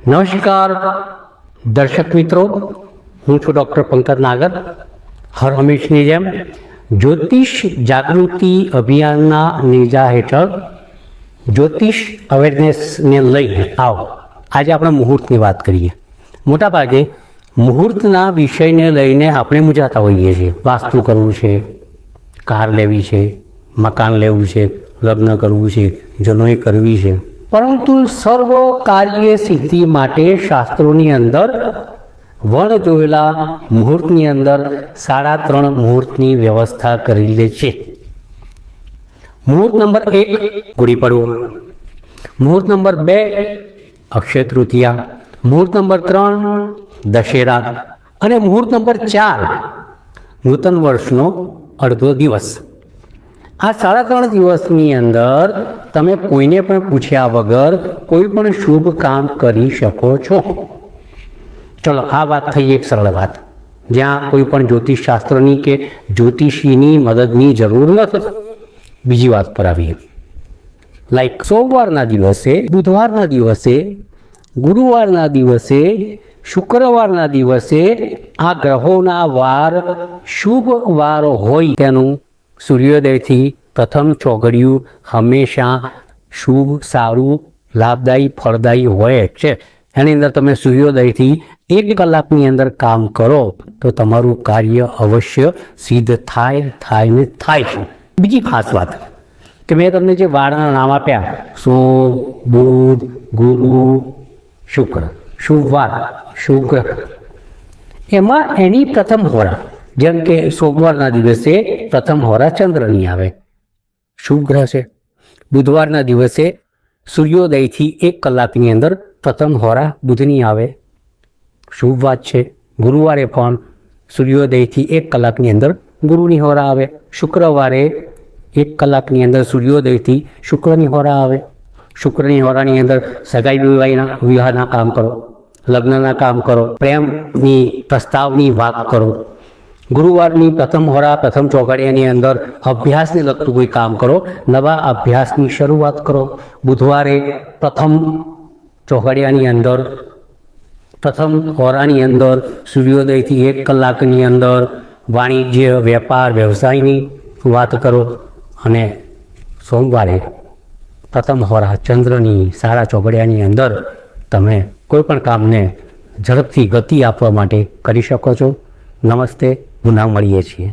નમસ્કાર દર્શક મિત્રો, હું છું ડૉક્ટર પંકજ નાગર. હર હંમેશની જેમ જ્યોતિષ જાગૃતિ અભિયાનના નેજા હેઠળ જ્યોતિષ અવેરનેસને લઈને આવો આજે આપણે મુહૂર્તની વાત કરીએ. મોટાભાગે મુહૂર્તના વિષયને લઈને આપણે મૂંઝાતા હોઈએ છીએ. વાસ્તુ કરવું છે, કાર લેવી છે, મકાન લેવું છે, લગ્ન કરવું છે, જનોઈ કરવી છે, પરંતુ સર્વ કાર્ય સિદ્ધિ માટે શાસ્ત્રોની અંદર વણ જોયેલા મુહૂર્તની અંદર 3.5 મુહૂર્તની વ્યવસ્થા કરેલી છે. મુહૂર્ત નંબર 1 ગુડી પડવો, મુહૂર્ત નંબર 2 અક્ષય તૃતીયા, મુહૂર્ત નંબર 3 દશેરા અને મુહૂર્ત નંબર 4 નૂતન વર્ષનો અડધો દિવસ. આ 3.5 દિવસની અંદર તમે કોઈને પણ પૂછ્યા વગર કોઈ પણ શુભ કામ કરી શકો છો. ચલો, આ વાત થઈ એક સરળ વાત, જ્યાં કોઈ પણ જ્યોતિષ શાસ્ત્રની કે જ્યોતિષીની મદદની જરૂર નથી. બીજી વાત પર આવીએ. લાઈક સોમવારના દિવસે, બુધવારના દિવસે, ગુરુવારના દિવસે, શુક્રવારના દિવસે આ ગ્રહોના વાર શુભ વાર હોય તેનું સૂર્યોદયથી પ્રથમ ચોઘડિયું હંમેશા શુભ, સારું, લાભદાયી, ફળદાયી હોય છે. એની અંદર તમે સૂર્યોદયથી 1 કલાકની અંદર કામ કરો તો તમારું કાર્ય અવશ્ય સિદ્ધ થાય છે. બીજી ખાસ વાત કે મેં તમને જે વારના નામ આપ્યા, સોમ, બુધ, ગુરુ, શુક્ર, શુભ વાર, શુક્ર, એમાં એની પ્રથમ હોરા, જેમ કે સોમવારના દિવસે પ્રથમ હોરા ચંદ્રની આવે, શુભ ગ્રહ છે. બુધવારના દિવસે સૂર્યોદયથી 1 કલાકની અંદર પ્રથમ હોરા બુધની આવે, શુભ વાત છે. ગુરુવારે પણ સૂર્યોદયથી 1 કલાકની અંદર ગુરુની હોરા આવે. શુક્રવારે 1 કલાકની અંદર સૂર્યોદયથી શુક્રની હોરા આવે. શુક્રની હોરાની અંદર સગાઈ વિવાહના કામ કરો, લગ્નના કામ કરો, પ્રેમની પ્રસ્તાવની વાત કરો. ગુરુવારની પ્રથમ હોરા, પ્રથમ ચોઘડિયાની અંદર અભ્યાસને લગતું કોઈ કામ કરો, નવા અભ્યાસની શરૂઆત કરો. બુધવારે પ્રથમ ચોઘડિયાની અંદર, પ્રથમ હોરાની અંદર સૂર્યોદયથી 1 કલાકની અંદર વાણિજ્ય, વેપાર, વ્યવસાયની વાત કરો. અને સોમવારે પ્રથમ હોરા ચંદ્રની સારા ચોઘડિયાની અંદર તમે કોઈ પણ કામને ઝડપથી ગતિ આપવા માટે કરી શકો છો. નમસ્તે, પુનઃ મળીએ છીએ.